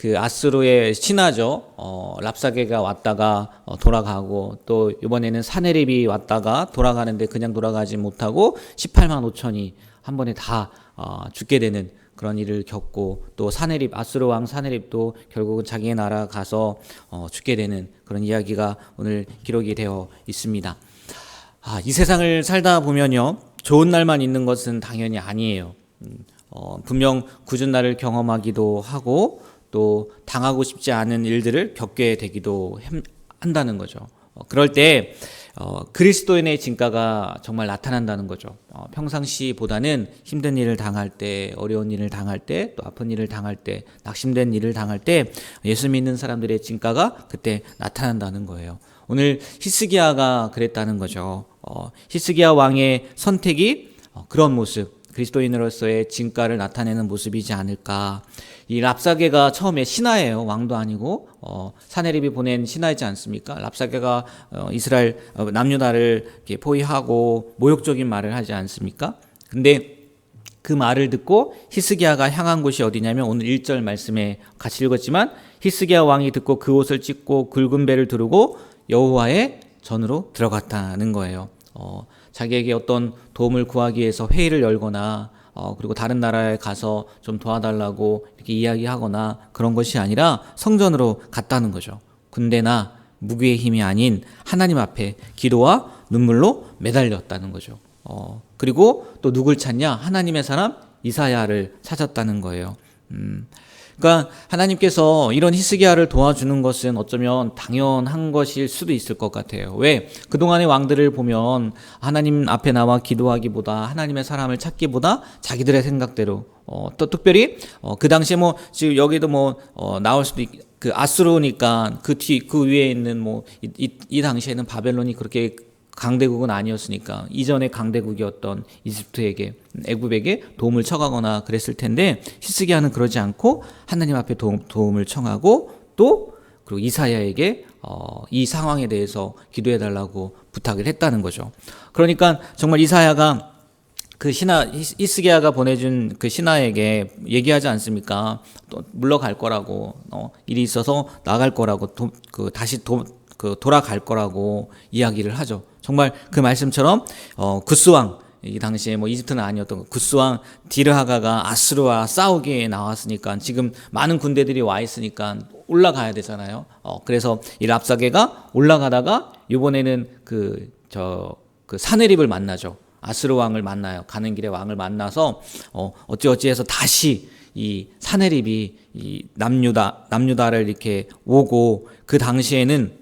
그 아수르의 신하죠. 랍사게가 왔다가 돌아가고, 또 이번에는 사네립이 왔다가 돌아가는데 그냥 돌아가지 못하고 18만 5천이 한 번에 다 죽게 되는 그런 일을 겪고, 또 사네립, 아수르 왕 사네립도 결국은 자기의 나라 가서 죽게 되는 그런 이야기가 오늘 기록이 되어 있습니다. 이 세상을 살다 보면요, 좋은 날만 있는 것은 당연히 아니에요. 분명 굳은 날을 경험하기도 하고, 또 당하고 싶지 않은 일들을 겪게 되기도 한다는 거죠. 그럴 때 그리스도인의 진가가 정말 나타난다는 거죠. 평상시보다는 힘든 일을 당할 때, 어려운 일을 당할 때, 또 아픈 일을 당할 때, 낙심된 일을 당할 때 예수 믿는 사람들의 진가가 그때 나타난다는 거예요. 오늘 히스기야가 그랬다는 거죠. 히스기야 왕의 선택이 그런 모습, 그리스도인으로서의 진가를 나타내는 모습이지 않을까. 이 랍사게가 처음에 신하예요. 왕도 아니고 사네립이 보낸 신하이지 않습니까? 랍사게가 이스라엘 남유다를 이렇게 포위하고 모욕적인 말을 하지 않습니까? 근데 그 말을 듣고 히스기야가 향한 곳이 어디냐면 오늘 1절 말씀에 같이 읽었지만, 히스기야 왕이 듣고 그 옷을 찢고 굵은 배를 두르고 여호와의 전으로 들어갔다는 거예요. 자기에게 어떤 도움을 구하기 위해서 회의를 열거나 그리고 다른 나라에 가서 좀 도와달라고 이렇게 이야기하거나 그런 것이 아니라 성전으로 갔다는 거죠. 군대나 무기의 힘이 아닌 하나님 앞에 기도와 눈물로 매달렸다는 거죠. 그리고 또 누굴 찾냐? 하나님의 사람 이사야를 찾았다는 거예요. 그러니까 하나님께서 이런 히스기야를 도와주는 것은 어쩌면 당연한 것일 수도 있을 것 같아요. 왜? 그동안의 왕들을 보면 하나님 앞에 나와 기도하기보다, 하나님의 사람을 찾기보다 자기들의 생각대로, 또 특별히 그 당시에 지금 여기도 나올 수도 그 아수르니까 그 위에 있는 이 당시에는 바벨론이 그렇게 강대국은 아니었으니까 이전의 강대국이었던 이집트에게, 애굽에게 도움을 청하거나 그랬을 텐데, 히스기야는 그러지 않고 하나님 앞에 도움을 청하고, 또 그리고 이사야에게 이 상황에 대해서 기도해 달라고 부탁을 했다는 거죠. 그러니까 정말 이사야가 그 히스기야가 보내준 그 신하에게 얘기하지 않습니까? 또 물러갈 거라고, 일이 있어서 나갈 거라고, 다시 돌아갈 거라고 이야기를 하죠. 정말 그 말씀처럼 구스왕, 이 당시에 이집트는 아니었던 구스왕 디르하가가 아수르와 싸우기에 나왔으니까, 지금 많은 군대들이 와 있으니까 올라가야 되잖아요. 그래서 이 랍사게가 올라가다가 이번에는 그 사네립을 만나죠. 아수르 왕을 만나요. 가는 길에 왕을 만나서 어찌어찌해서 다시 이 사네립이 이 남유다를 이렇게 오고, 그 당시에는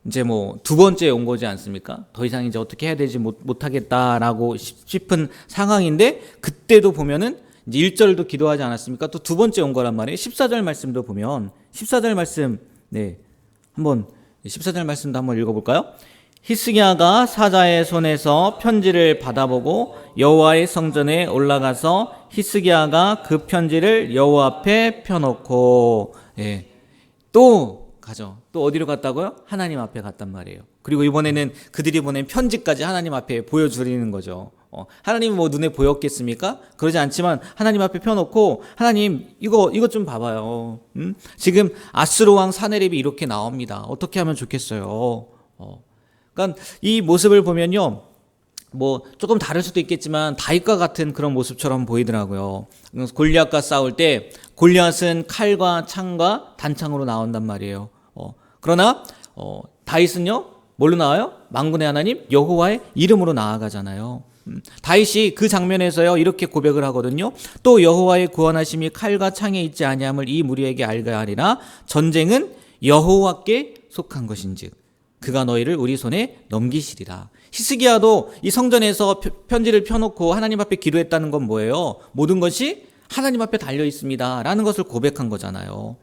이제 두 번째 온 거지 않습니까? 더 이상 이제 어떻게 해야 되지 못하겠다라고 싶은 상황인데, 그때도 보면은 이제 1절도 기도하지 않았습니까? 또 두 번째 온 거란 말이에요. 14절 말씀도 보면, 14절 말씀, 14절 말씀도 한번 읽어볼까요? 히스기야가 사자의 손에서 편지를 받아보고 여호와의 성전에 올라가서 히스기야가 그 편지를 여호와 앞에 펴놓고, 또 가죠. 또 어디로 갔다고요? 하나님 앞에 갔단 말이에요. 그리고 이번에는 그들이 보낸 편지까지 하나님 앞에 보여주리는 거죠. 하나님은 눈에 보였겠습니까? 그러지 않지만 하나님 앞에 펴놓고, 하나님 이거 좀 봐봐요. 지금 아수르 왕 사네립이 이렇게 나옵니다. 어떻게 하면 좋겠어요? 그러니까 이 모습을 보면요, 조금 다를 수도 있겠지만 다윗과 같은 그런 모습처럼 보이더라고요. 골리앗과 싸울 때 골리앗은 칼과 창과 단창으로 나온단 말이에요. 그러나 다윗은요, 뭘로 나와요? 만군의 하나님 여호와의 이름으로 나아가잖아요. 다윗이 그 장면에서요 이렇게 고백을 하거든요. 또 여호와의 구원하심이 칼과 창에 있지 아니함을 이 무리에게 알게 하리라. 전쟁은 여호와께 속한 것인즉 그가 너희를 우리 손에 넘기시리라. 히스기야도 이 성전에서 편지를 펴놓고 하나님 앞에 기도했다는 건 뭐예요? 모든 것이 하나님 앞에 달려 있습니다 라는 것을 고백한 거잖아요.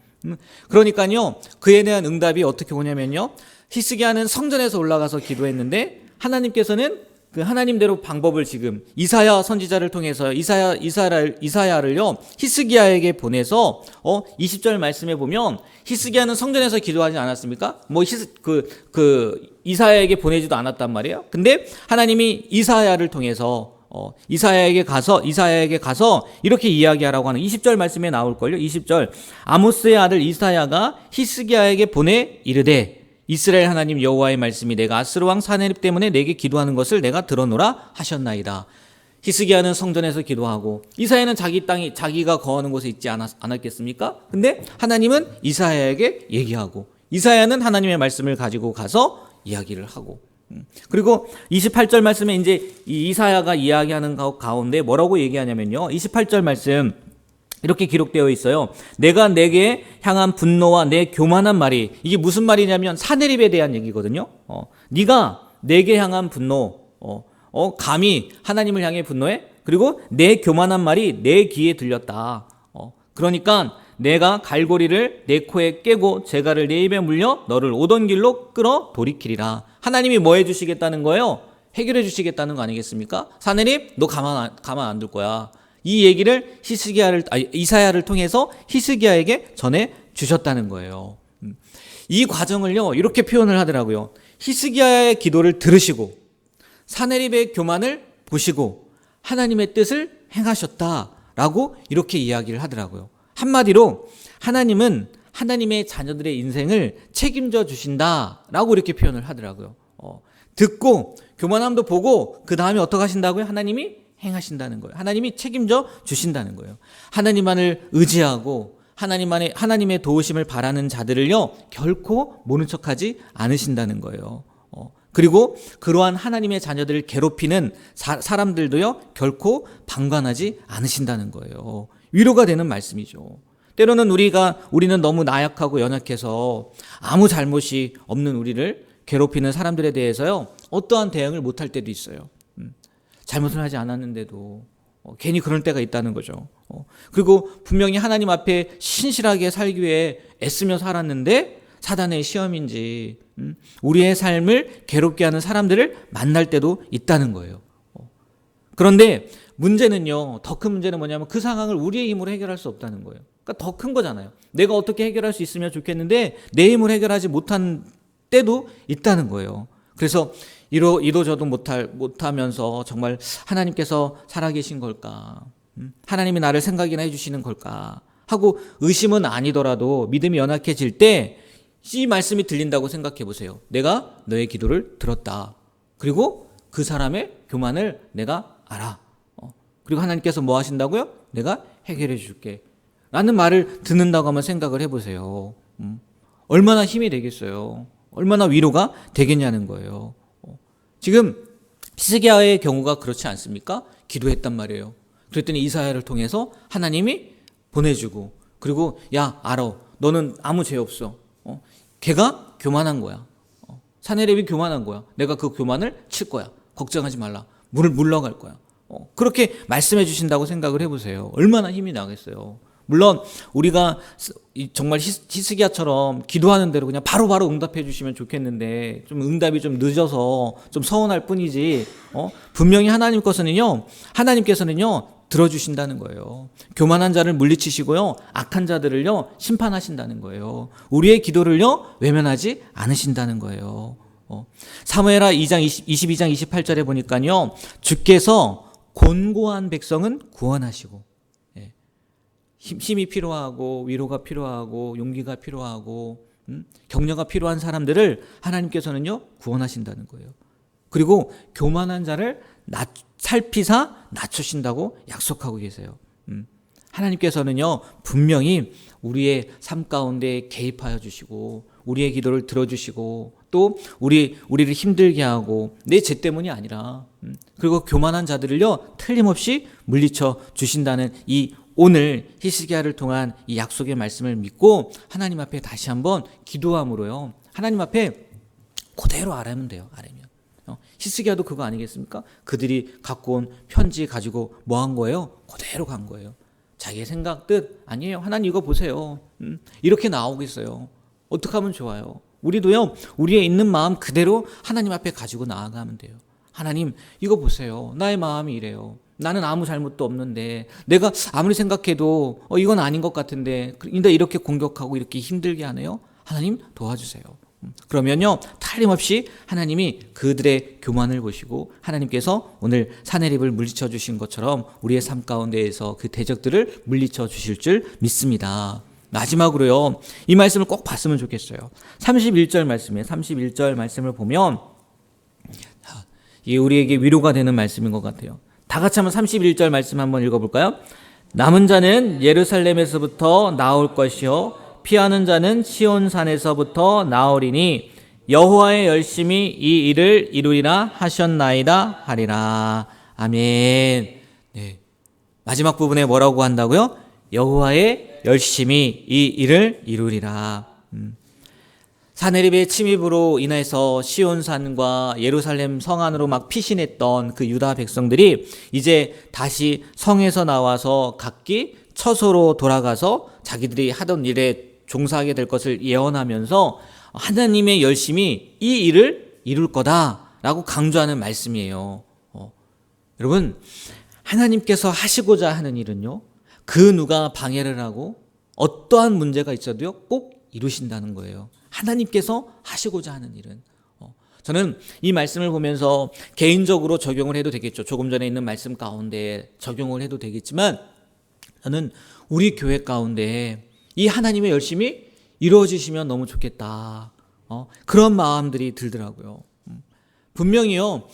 그러니까요, 그에 대한 응답이 어떻게 오냐면요, 히스기야는 성전에서 올라가서 기도했는데 하나님께서는 그 하나님대로 방법을 지금 이사야 선지자를 통해서 이사야를요 히스기야에게 보내서 20절 말씀에 보면, 히스기야는 성전에서 기도하지 않았습니까? 이사야에게 보내지도 않았단 말이에요. 근데 하나님이 이사야를 통해서 이사야에게 가서 이렇게 이야기하라고 하는 20절 말씀에 나올걸요. 20절. 아모스의 아들 이사야가 히스기야에게 보내 이르되 이스라엘 하나님 여호와의 말씀이 내가 아스르 왕 사네립 때문에 내게 기도하는 것을 내가 들어노라 하셨나이다. 히스기야는 성전에서 기도하고 이사야는 자기 땅이 자기가 거하는 곳에 있지 않았겠습니까? 근데 하나님은 이사야에게 얘기하고 이사야는 하나님의 말씀을 가지고 가서 이야기를 하고 그리고 28절 말씀에 이제 이사야가 이야기하는 가운데 뭐라고 얘기하냐면요. 28절 말씀 이렇게 기록되어 있어요. 내가 내게 향한 분노와 내 교만한 말이 이게 무슨 말이냐면 사네립에 대한 얘기거든요. 네가 내게 향한 분노 감히 하나님을 향해 분노해? 그리고 내 교만한 말이 내 귀에 들렸다. 그러니까 내가 갈고리를 내 코에 깨고 재갈을 내 입에 물려 너를 오던 길로 끌어 돌이키리라. 하나님이 뭐 해주시겠다는 거예요? 해결해 주시겠다는 거 아니겠습니까? 사네립 너 가만 안 둘 거야. 이 얘기를 이사야를 통해서 히스기야에게 전해 주셨다는 거예요. 이 과정을요 이렇게 표현을 하더라고요. 히스기야의 기도를 들으시고 사네립의 교만을 보시고 하나님의 뜻을 행하셨다라고 이렇게 이야기를 하더라고요. 한마디로 하나님은 하나님의 자녀들의 인생을 책임져 주신다라고 이렇게 표현을 하더라고요. 듣고 교만함도 보고 그 다음에 어떻게 하신다고요? 하나님이 행하신다는 거예요. 하나님이 책임져 주신다는 거예요. 하나님만을 의지하고 하나님의 도우심을 바라는 자들을요 결코 모른 척하지 않으신다는 거예요. 그리고 그러한 하나님의 자녀들을 괴롭히는 사람들도요 결코 방관하지 않으신다는 거예요. 위로가 되는 말씀이죠. 때로는 우리는 너무 나약하고 연약해서 아무 잘못이 없는 우리를 괴롭히는 사람들에 대해서요 어떠한 대응을 못할 때도 있어요. 잘못을 하지 않았는데도 괜히 그럴 때가 있다는 거죠. 그리고 분명히 하나님 앞에 신실하게 살기 위해 애쓰며 살았는데 사단의 시험인지 우리의 삶을 괴롭게 하는 사람들을 만날 때도 있다는 거예요. 그런데 문제는요, 더 큰 문제는 뭐냐면 그 상황을 우리의 힘으로 해결할 수 없다는 거예요. 그러니까 더 큰 거잖아요. 내가 어떻게 해결할 수 있으면 좋겠는데 내 힘으로 해결하지 못한 때도 있다는 거예요. 그래서 이도저도 못하면서 정말 하나님께서 살아계신 걸까? 하나님이 나를 생각이나 해주시는 걸까? 하고 의심은 아니더라도 믿음이 연약해질 때 이 말씀이 들린다고 생각해 보세요. 내가 너의 기도를 들었다. 그리고 그 사람의 교만을 내가 알아. 그리고 하나님께서 뭐 하신다고요? 내가 해결해 줄게. 라는 말을 듣는다고 한번 생각을 해보세요. 얼마나 힘이 되겠어요. 얼마나 위로가 되겠냐는 거예요. 지금 히스기야의 경우가 그렇지 않습니까? 기도했단 말이에요. 그랬더니 이사야를 통해서 하나님이 보내주고 그리고 야 알아. 너는 아무 죄 없어. 걔가 교만한 거야. 사네립이 교만한 거야. 내가 그 교만을 칠 거야. 걱정하지 말라. 물러갈 거야. 그렇게 말씀해 주신다고 생각을 해보세요. 얼마나 힘이 나겠어요. 물론 우리가 정말 히스기야처럼 기도하는 대로 그냥 바로바로 응답해 주시면 좋겠는데 좀 응답이 좀 늦어서 좀 서운할 뿐이지 분명히 하나님께서는요 들어주신다는 거예요. 교만한 자를 물리치시고요 악한 자들을요 심판하신다는 거예요. 우리의 기도를요 외면하지 않으신다는 거예요. 사무엘하 22장 28절에 보니까요 주께서 곤고한 백성은 구원하시고 힘이 필요하고 위로가 필요하고 용기가 필요하고 격려가 필요한 사람들을 하나님께서는요 구원하신다는 거예요. 그리고 교만한 자를 살피사 낮추신다고 약속하고 계세요. 하나님께서는요 분명히 우리의 삶 가운데 개입하여 주시고 우리의 기도를 들어주시고 또 우리를 힘들게 하고 내 죄 때문이 아니라 그리고 교만한 자들을요 틀림없이 물리쳐 주신다는 이 오늘 히스기야를 통한 이 약속의 말씀을 믿고 하나님 앞에 다시 한번 기도함으로요 하나님 앞에 그대로 아뢰면 돼요. 아뢰면 히스기야도 그거 아니겠습니까? 그들이 갖고 온 편지 가지고 뭐 한 거예요? 그대로 간 거예요. 자기의 생각 뜻 아니에요. 하나님 이거 보세요. 이렇게 나오겠어요. 어떻게 하면 좋아요? 우리도요 우리의 있는 마음 그대로 하나님 앞에 가지고 나아가면 돼요. 하나님 이거 보세요. 나의 마음이 이래요. 나는 아무 잘못도 없는데 내가 아무리 생각해도 이건 아닌 것 같은데 근데 이렇게 공격하고 이렇게 힘들게 하네요. 하나님 도와주세요. 그러면요, 틀림없이 하나님이 그들의 교만을 보시고 하나님께서 오늘 사내립을 물리쳐 주신 것처럼 우리의 삶 가운데에서 그 대적들을 물리쳐 주실 줄 믿습니다. 마지막으로요, 이 말씀을 꼭 봤으면 좋겠어요. 31절 말씀이에요. 31절 말씀을 보면 이게 우리에게 위로가 되는 말씀인 것 같아요. 다 같이 한번 31절 말씀 한번 읽어볼까요? 남은 자는 예루살렘에서부터 나올 것이요 피하는 자는 시온산에서부터 나오리니 여호와의 열심히 이 일을 이루리라 하셨나이다 하리라. 아멘. 네. 마지막 부분에 뭐라고 한다고요? 여호와의 열심히 이 일을 이루리라. 사내립의 침입으로 인해서 시온산과 예루살렘 성 안으로 막 피신했던 그 유다 백성들이 이제 다시 성에서 나와서 각기 처소로 돌아가서 자기들이 하던 일에 종사하게 될 것을 예언하면서 하나님의 열심히 이 일을 이룰 거다라고 강조하는 말씀이에요. 여러분, 하나님께서 하시고자 하는 일은요, 그 누가 방해를 하고 어떠한 문제가 있어도요 꼭 이루신다는 거예요. 하나님께서 하시고자 하는 일은. 저는 이 말씀을 보면서 개인적으로 적용을 해도 되겠죠. 조금 전에 있는 말씀 가운데 적용을 해도 되겠지만 저는 우리 교회 가운데 이 하나님의 열심이 이루어지시면 너무 좋겠다. 그런 마음들이 들더라고요. 분명히요,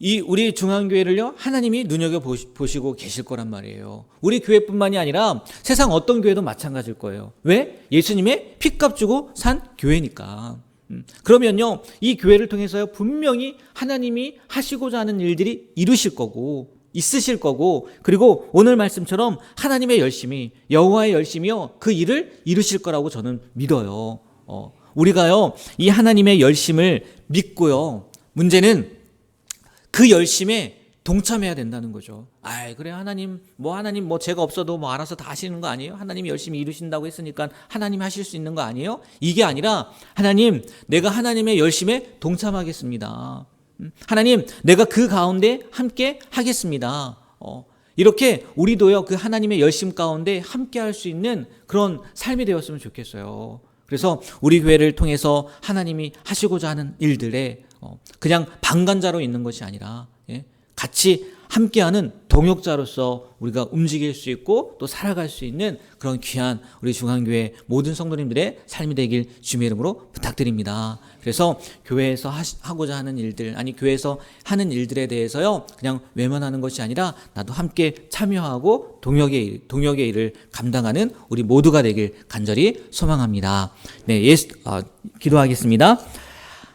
이 우리 중앙교회를요 하나님이 눈여겨보시고 계실 거란 말이에요. 우리 교회뿐만이 아니라 세상 어떤 교회도 마찬가지일 거예요. 왜? 예수님의 피값 주고 산 교회니까. 그러면요, 이 교회를 통해서요 분명히 하나님이 하시고자 하는 일들이 이루실 거고 있으실 거고, 그리고 오늘 말씀처럼 하나님의 열심히, 여호와의 열심이요 그 일을 이루실 거라고 저는 믿어요. 우리가요 이 하나님의 열심을 믿고요, 문제는 그 열심에 동참해야 된다는 거죠. 그래, 하나님 뭐 제가 없어도 뭐 알아서 다 하시는 거 아니에요? 하나님이 열심히 이루신다고 했으니까 하나님이 하실 수 있는 거 아니에요? 이게 아니라, 하나님, 내가 하나님의 열심에 동참하겠습니다. 하나님, 내가 그 가운데 함께 하겠습니다. 이렇게 우리도요 그 하나님의 열심 가운데 함께 할 수 있는 그런 삶이 되었으면 좋겠어요. 그래서 우리 교회를 통해서 하나님이 하시고자 하는 일들에 그냥 방관자로 있는 것이 아니라 같이 함께하는 동역자로서 우리가 움직일 수 있고 또 살아갈 수 있는 그런 귀한 우리 중앙교회 모든 성도님들의 삶이 되길 주님의 이름으로 부탁드립니다. 그래서 교회에서 하고자 하는 일들, 아니 교회에서 하는 일들에 대해서요 그냥 외면하는 것이 아니라 나도 함께 참여하고 동역의 일을 감당하는 우리 모두가 되길 간절히 소망합니다. 네, 기도하겠습니다.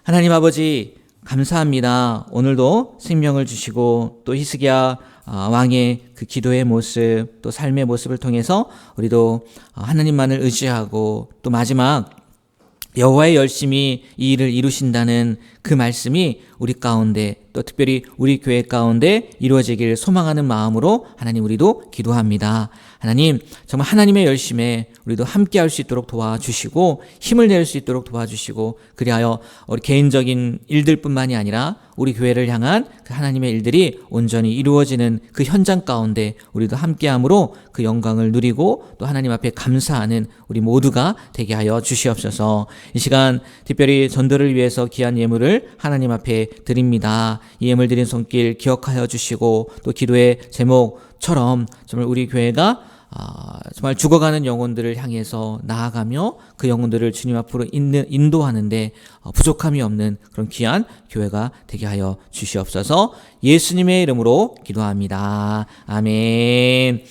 하나님 아버지, 감사합니다. 오늘도 생명을 주시고 또 히스기야 왕의 그 기도의 모습, 또 삶의 모습을 통해서 우리도 하나님만을 의지하고 또 마지막 여호와의 열심히 이 일을 이루신다는 그 말씀이 우리 가운데, 또 특별히 우리 교회 가운데 이루어지길 소망하는 마음으로 하나님 우리도 기도합니다. 하나님, 정말 하나님의 열심에 우리도 함께 할 수 있도록 도와주시고 힘을 낼 수 있도록 도와주시고, 그리하여 우리 개인적인 일들뿐만이 아니라 우리 교회를 향한 그 하나님의 일들이 온전히 이루어지는 그 현장 가운데 우리도 함께함으로 그 영광을 누리고 또 하나님 앞에 감사하는 우리 모두가 되게 하여 주시옵소서. 이 시간 특별히 전도를 위해서 귀한 예물을 하나님 앞에 드립니다. 이 예물 드린 손길 기억하여 주시고, 또 기도의 제목처럼 정말 우리 교회가 정말 죽어가는 영혼들을 향해서 나아가며 그 영혼들을 주님 앞으로 인도하는데 부족함이 없는 그런 귀한 교회가 되게 하여 주시옵소서. 예수님의 이름으로 기도합니다. 아멘.